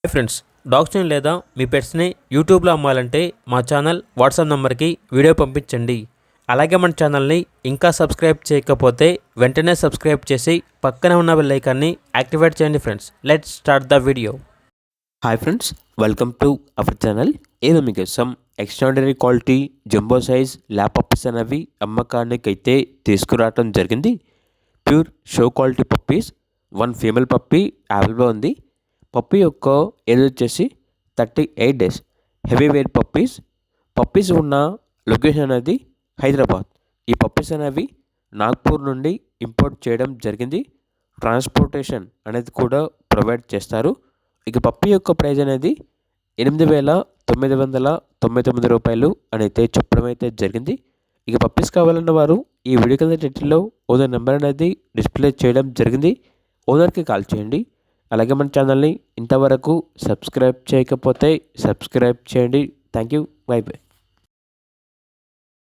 Hi friends, డాగ్స్ని లేదా మీ పెట్స్ని యూట్యూబ్లో అమ్మాలంటే మా ఛానల్ వాట్సాప్ నెంబర్కి వీడియో పంపించండి. అలాగే మన ఛానల్ని ఇంకా సబ్స్క్రైబ్ చేయకపోతే వెంటనే సబ్స్క్రైబ్ చేసి పక్కనే ఉన్న బెల్ ఐకాన్ని యాక్టివేట్ చేయండి. Friends, let's start the video. Hi friends, welcome to our channel. ఏదో మీకోసం extraordinary quality jumbo size lap puppies అనేవి అమ్మకానికి అయితే తీసుకురావడం జరిగింది. Pure show quality puppies. 1 female puppy available ఉంది. పప్పీ యొక్క ఏజ్ వచ్చేసి 38 డేస్. హెవీ వెయిట్ పప్పీస్ ఉన్న లొకేషన్ అనేది హైదరాబాద్. ఈ పప్పీస్ అనేవి నాగ్పూర్ నుండి ఇంపోర్ట్ చేయడం జరిగింది. ట్రాన్స్పోర్టేషన్ అనేది కూడా ప్రొవైడ్ చేస్తారు. ఇక పప్పీ యొక్క ప్రైజ్ అనేది 8,999 రూపాయలు అని అయితే చెప్పడం అయితే జరిగింది. ఇక పప్పీస్ కావాలన్న వారు ఈ వీడియో కింద టైటిల్లో ఓనర్ నెంబర్ అనేది డిస్ప్లే చేయడం జరిగింది. ఓనర్కి కాల్ చేయండి. అలాగే మన ఛానల్ని ఇంతవరకు సబ్స్క్రైబ్ చేయకపోతే సబ్స్క్రైబ్ చేయండి. Thank you. By by.